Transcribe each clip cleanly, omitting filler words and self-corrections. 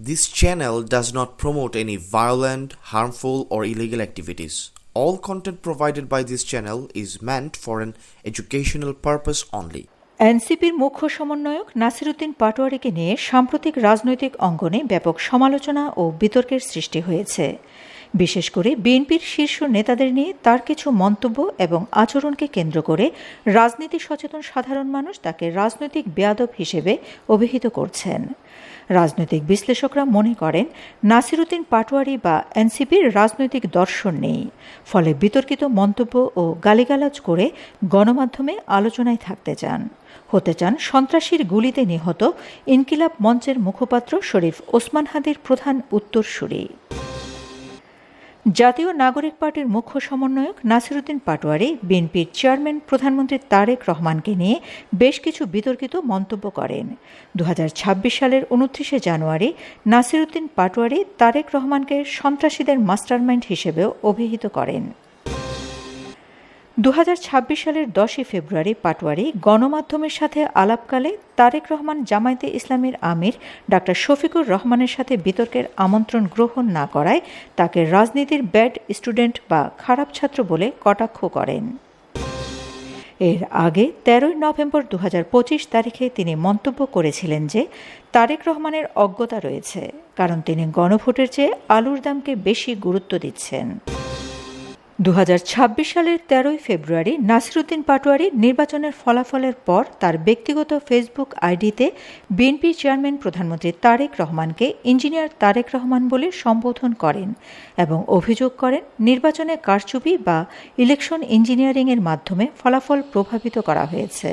This channel does not promote any violent, harmful, or illegal activities. All content provided by this channel is meant for an educational purpose only. এনসিপির মুখ্য সমন্বয়ক নাসিরউদ্দিন পাটোয়ারীকে নিয়ে সাম্প্রতিক রাজনৈতিক অঙ্গনে ব্যাপক সমালোচনা ও বিতর্কের সৃষ্টি হয়েছে। বিশেষ করে বিএনপির শীর্ষ নেতাদের নিয়ে তার কিছু মন্তব্য এবং আচরণকে কেন্দ্র করে রাজনীতি সচেতন সাধারণ মানুষ তাকে রাজনৈতিক বেয়াদব হিসেবে অভিহিত করছেন। রাজনৈতিক বিশ্লেষকরা মনে করেন নাসিরউদ্দিন পাটোয়ারী বা এনসিপির রাজনৈতিক দর্শন নেই, ফলে বিতর্কিত মন্তব্য ও গালিগালাজ করে গণমাধ্যমে আলোচনায় থাকতে চান। হতে চান সন্ত্রাসীর গুলিতে নিহত ইনকিলাব মঞ্চের মুখপাত্র শরীফ ওসমান হাদির প্রধান উত্তরসূরি। জাতীয় নাগরিক পার্টির মুখ্য সমন্বয়ক নাসিরউদ্দিন পাটোয়ারী বিএনপির চেয়ারম্যান প্রধানমন্ত্রী তারেক রহমানকে নিয়ে বেশ কিছু বিতর্কিত মন্তব্য করেন। 2026 সালের 29 জানুয়ারি নাসিরউদ্দিন পাটোয়ারী তারেক রহমানকে সন্ত্রাসীদের মাস্টারমাইন্ড হিসেবেও অভিহিত করেন। 2026 সালের 10 ফেব্রুয়ারি পাটোয়ারী গণমাধ্যমের সাথে আলাপকালে তারেক রহমান জামায়াতে ইসলামীর আমির ডাক্তার শফিকুর রহমানের সাথে বিতর্কের আমন্ত্রণ গ্রহণ না করায় তাকে রাজনীতির ব্যাড স্টুডেন্ট বা খারাপ ছাত্র বলে কটাক্ষ করেন। এর আগে 13 নভেম্বর 2025 তারিখে তিনি মন্তব্য করেছিলেন যে তারেক রহমানের অজ্ঞতা রয়েছে, কারণ তিনি গণভোটের চেয়ে আলুর দামকে বেশি গুরুত্ব দিচ্ছেন। 2026 সালের 13 ফেব্রুয়ারি নাসিরউদ্দিন পাটোয়ারী নির্বাচনের ফলাফলের পর তার ব্যক্তিগত ফেসবুক আইডিতে বিএনপি চেয়ারম্যান প্রধানমন্ত্রী তারেক রহমানকে ইঞ্জিনিয়ার তারেক রহমান বলে সম্বোধন করেন এবং অভিযোগ করেন নির্বাচনে কারচুপি বা ইলেকশন ইঞ্জিনিয়ারিংয়ের মাধ্যমে ফলাফল প্রভাবিত করা হয়েছে।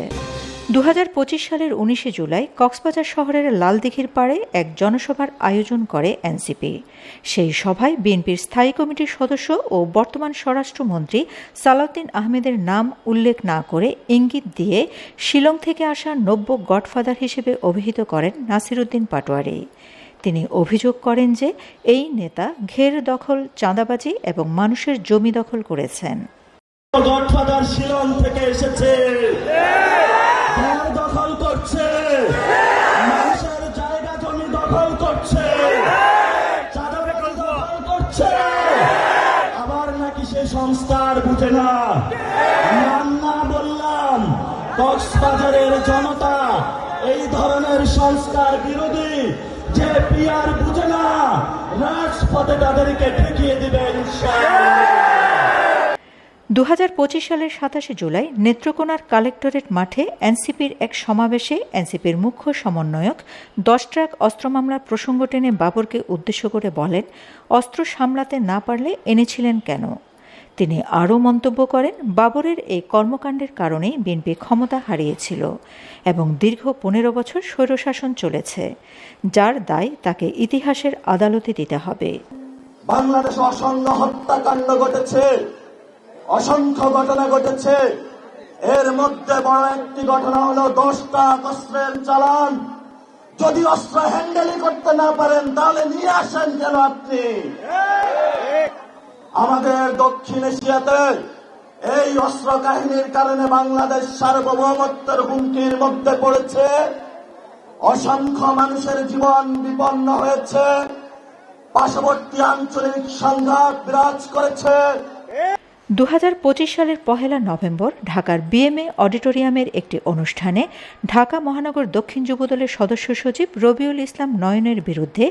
2025 সালের 19 জুলাই কক্সবাজার শহরের লালদিঘির পাড়ে এক জনসভার আয়োজন করে এনসিপি। সেই সভায় বিএনপির স্থায়ী কমিটির সদস্য ও বর্তমান স্বরাষ্ট্রমন্ত্রী সালাউদ্দিন আহমেদের নাম উল্লেখ না করে ইঙ্গিত দিয়ে শিলং থেকে আসা নব্য গডফাদার হিসেবে অভিহিত করেন নাসিরউদ্দিন পাটোয়ারী। তিনি অভিযোগ করেন যে এই নেতা ঘের দখল, চাঁদাবাজি এবং মানুষের জমি দখল করেছেন। গডফাদার শিলং থেকে এসেছে, দখল করছে, মানুষের জায়গা জমি দখল করছে, চাঁদাবাজি দখল করছে, আবার নাকি সে সংস্কার বুঝে না। নাম না বললাম, কক্সবাজারের জনতা এই ধরনের সংস্কার বিরোধী যে পিয়ার বুঝে না, রাজপথে তাদেরকে ঠেকিয়ে দিবে ইনশাআল্লাহ। 2025 সালের 27 জুলাই নেত্রকোনার কালেক্টরেট মাঠে এনসিপির এক সমাবেশে এনসিপির মুখ্য সমন্বয়ক 10 ট্রাক অস্ত্র মামলার প্রসঙ্গ টেনে বাবরকে উদ্দেশ্য করে বলেন, অস্ত্র সামলাতে না পারলে এনেছিলেন কেন? তিনি আরও মন্তব্য করেন, বাবরের এই কর্মকাণ্ডের কারণেই বিএনপি ক্ষমতা হারিয়েছিল এবং দীর্ঘ 15 বছর স্বৈরশাসন চলেছে, যার দায় তাকে ইতিহাসের আদালতে দিতে হবে। বাংলাদেশে অসংখ্য হত্যাকাণ্ড ঘটেছে, অসংখ্য ঘটনা ঘটেছে। এর মধ্যে বড় একটি ঘটনা হলো 10টা অস্ত্রের চালান। যদি অস্ত্র হ্যান্ডেলিং করতে না পারেন তাহলে নিয়ে আসেন কেন আপনি? আমাদের দক্ষিণ এশিয়াতে এই অস্ত্র কাহিনীর কারণে বাংলাদেশ সার্বভৌমত্বের হুমকির মধ্যে পড়েছে। অসংখ্য মানুষের জীবন বিপন্ন হয়েছে, পার্শ্ববর্তী আঞ্চলিক সংঘাত বিরাজ করেছে। 2025 সালের 1 নভেম্বর ঢাকার বিএমএ অডিটোরিয়ামের একটি অনুষ্ঠানে ঢাকা মহানগর দক্ষিণ যুবদলের সদস্য সচিব রবিউল ইসলাম নয়নের বিরুদ্ধে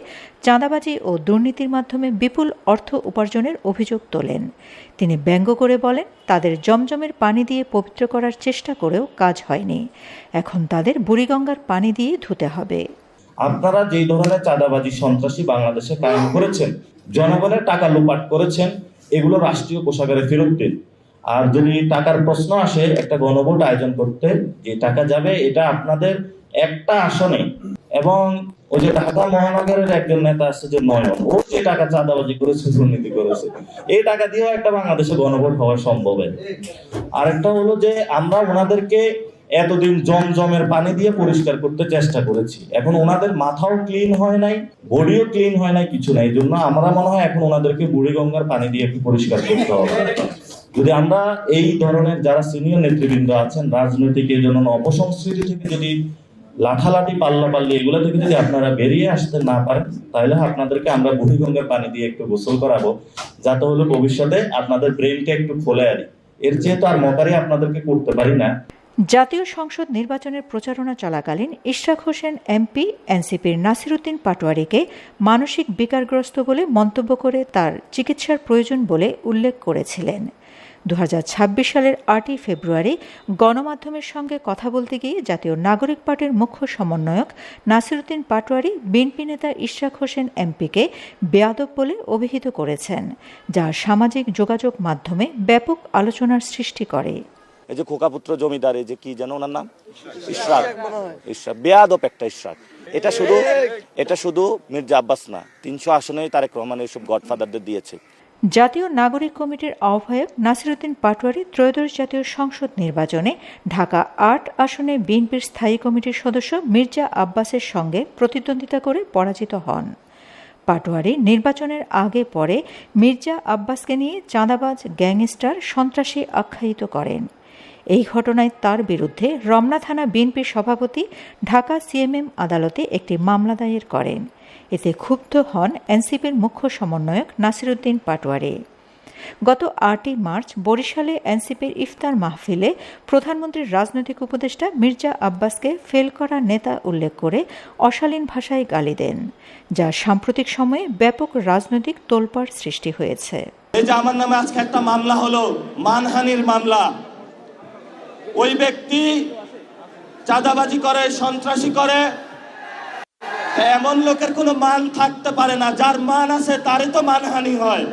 চাঁদাবাজি ও দুর্নীতির মাধ্যমে বিপুল অর্থ উপার্জনের অভিযোগ তোলেন। তিনি ব্যঙ্গ করে বলেন, তাদের জমজমের পানি দিয়ে পবিত্র করার চেষ্টা করেও কাজ হয়নি, এখন তাদের বুড়িগঙ্গার পানি দিয়ে ধুতে হবে। আপনারা যেই ধরনের চাঁদাবাজি সন্ত্রাসী বাংলাদেশে কায়েম করেছেন, জনগণের টাকা লুপাট করেছেন, এগুলো রাষ্ট্রীয় কোষাগারে ফেরত দিন। আর যদি টাকার প্রশ্ন আসে একটা গণভোট আয়োজন করতে, যে টাকা যাবে এটা আপনাদের একটা আসনে, এবং ওই যে ঢাকা মহানগরের একজন নেতা আছে যে নয়ন, ও যে টাকা চাঁদাবাজি করেছে, দুর্নীতি করেছে, এই টাকা দিয়েও একটা বাংলাদেশে গণভোট হওয়া সম্ভব। আরেকটা হলো যে আমরা ওনাদেরকে এতদিন জমজমের পানি দিয়ে পরিষ্কার করতে চেষ্টা করেছি, এখন ওনাদের মাথাও ক্লিন হয় নাই, বডিও ক্লিন হয় নাই, কিছু নাই। এই জন্য আমরা মনে হয় এখন ওনাদেরকে বুড়িগঙ্গার পানি দিয়ে একটু পরিষ্কার করতে হবে। যদি আমরা এই ধরনের যারা সিনিয়র নেতৃবৃন্দ আছেন রাজনৈতিক এই জন্য অপসংস্কৃতি থেকে যদি লাঠালাঠি পাল্লাপাল্লি এগুলো থেকে যদি আপনারা বেরিয়ে আসতে না পারেন, তাহলে আপনাদেরকে আমরা বুড়িগঙ্গার পানি দিয়ে একটু গোসল করাবো, যাতে হলো ভবিষ্যতে আপনাদের ব্রেনকে একটু খোলে আনি। এর চেয়ে তো আর মকারি আপনাদেরকে করতে পারি না। জাতীয় সংসদ নির্বাচনের প্রচারণা চলাকালীন ইশরাক হোসেন এমপি এনসিপির নাসিরউদ্দিন পাটোয়ারীকে মানসিক বিকারগ্রস্ত বলে মন্তব্য করে তার চিকিৎসার প্রয়োজন বলে উল্লেখ করেছিলেন। 2026 সালের 8ই ফেব্রুয়ারি গণমাধ্যমের সঙ্গে কথা বলতে গিয়ে জাতীয় নাগরিক পার্টির মুখ্য সমন্বয়ক নাসিরউদ্দিন পাটোয়ারী বিএনপি নেতা ইশরাক হোসেন এমপিকে বেয়াদব বলে অভিহিত করেছেন, যা সামাজিক যোগাযোগ মাধ্যমে ব্যাপক আলোচনার সৃষ্টি করে। এই যে খোকাপুত্র জমিদার, এই যে কি যেন ওনার নাম, ইশরাক, বেয়াদব একটা ইশরাক। এটা শুধু মির্জা আব্বাস না, 300 আসনে তারেক রহমান এইসব গডফাদারদের দিয়েছে। জাতীয় নাগরিক কমিটির আহ্বায়ক নাসিরউদ্দিন পাটোয়ারী ত্রয়োদশ জাতীয় সংসদ নির্বাচনে ঢাকা 8 আসনে বিএনপির স্থায়ী কমিটির সদস্য মির্জা আব্বাসের সঙ্গে প্রতিদ্বন্দ্বিতা করে পরাজিত হন। পাটোয়ারী নির্বাচনের আগে পরে মির্জা আব্বাসকে নিয়ে চাঁদাবাজ, গ্যাংস্টার, সন্ত্রাসী আখ্যায়িত করেন। এই ঘটনায় তার বিরুদ্ধে রমনা থানা বিএনপির সভাপতি ঢাকা সিএমএম আদালতে একটি মামলা দায়ের করেন। এতে ক্ষুব্ধ হন এনসিপির মুখ্য সমন্বয়ক নাসিরউদ্দিন পাটোয়ারী। গত 8ই মার্চ বরিশালে এনসিপির ইফতার মাহফিলে প্রধানমন্ত্রীর রাজনৈতিক উপদেষ্টা মির্জা আব্বাসকে ফেল করা নেতা উল্লেখ করে অশালীন ভাষায় গালি দেন, যা সাম্প্রতিক সময়ে ব্যাপক রাজনৈতিক তোলপাড় সৃষ্টি হয়েছে। এই যে আমার নামে আজকে একটা মামলা হলো, মানহানির মামলা। ওই ব্যক্তি চাঁদাবাজি করে, সন্ত্রাসী করে। এমন লোকের কোনো মান থাকতে পারে না, যার মান আছে তারই তো মানহানি হয়।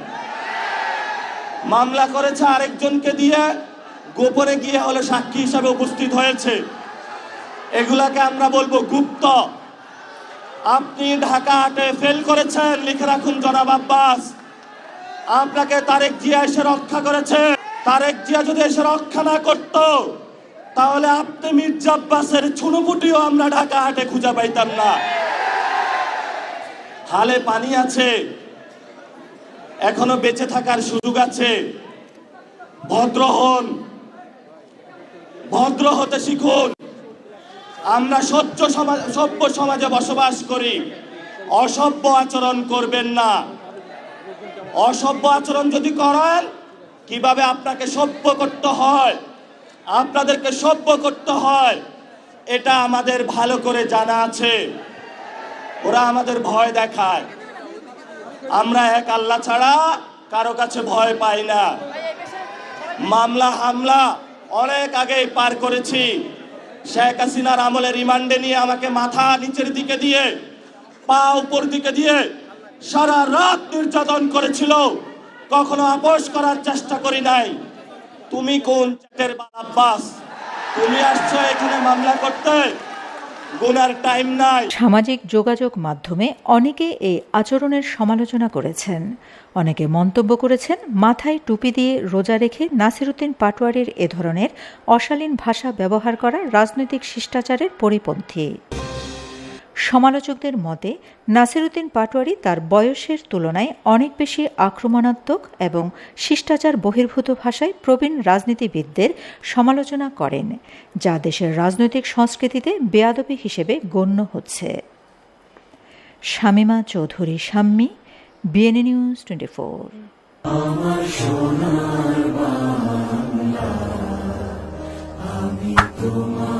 মামলা করেছে আরেকজনকে দিয়ে, গোপনে গিয়ে হলে সাক্ষী হিসাবে উপস্থিত হয়েছে। এগুলাকে আমরা বলবো গুপ্ত। আপনি ঢাকা 8-এ ফেল করেছেন, লিখে রাখুন জনাব আব্বাস। আপনাকে তারেক জিয়া এসে রক্ষা করেছে। তারেক জিয়া যদি এসে রক্ষা না করত, তাহলে আপনি মির্জা আব্বাসের ছুনোপুটিও আমরা ঢাকা 8-এ খুঁজে পাইতাম না। হালে পানি আছে, এখনো বেঁচে থাকার সুযোগ আছে। ভদ্র হন, ভদ্র হতে শিখুন। আমরা সভ্য সমাজে বসবাস করি। অসভ্য আচরণ করবেন না। অসভ্য আচরণ যদি করেন, কিভাবে আপনাকে সভ্য করতে হয়, আপনাদেরকে সভ্য করতে হয়, এটা আমাদের ভালো করে জানা আছে। ওরা আমাদের ভয় দেখায়। আমরা এক আল্লাহ ছাড়া কারো কাছে ভয় পাই না। মামলা হামলা অনেক আগেই পার করেছি। শেখ হাসিনার আমলে রিমান্ডে নিয়ে আমাকে মাথা নিচের দিকে দিয়ে, পা উপর দিকে দিয়ে সারা রাত নির্যাতন করেছিল। কখনো আপোষ করার চেষ্টা করি নাই। তুমি কোন চ্যাটের বাল আব্বাস? তুমি আসছো এখানে মামলা করতে? গুনার টাইম নাই। সামাজিক যোগাযোগ মাধ্যমে অনেকে এই আচরণের সমালোচনা করেছেন। অনেকে মন্তব্য করেছেন, মাথায় টুপি দিয়ে রোজা রেখে নাসিরউদ্দিন পাটোয়ারীর এ ধরনের অশালীন ভাষা ব্যবহার করা রাজনৈতিক শিষ্টাচারের পরিপন্থী। সমালোচকদের মতে নাসিরউদ্দিন পাটোয়ারী তার বয়সের তুলনায় অনেক বেশি আক্রমণাত্মক এবং শিষ্টাচার বহির্ভূত ভাষায় প্রবীণ রাজনীতিবিদদের সমালোচনা করেন, যা দেশের রাজনৈতিক সংস্কৃতিতে বেয়াদবি হিসেবে গণ্য হচ্ছে। Shamima Chowdhury Shammi, BNA news 24। আমার সোনার বাংলা, আমি তোমার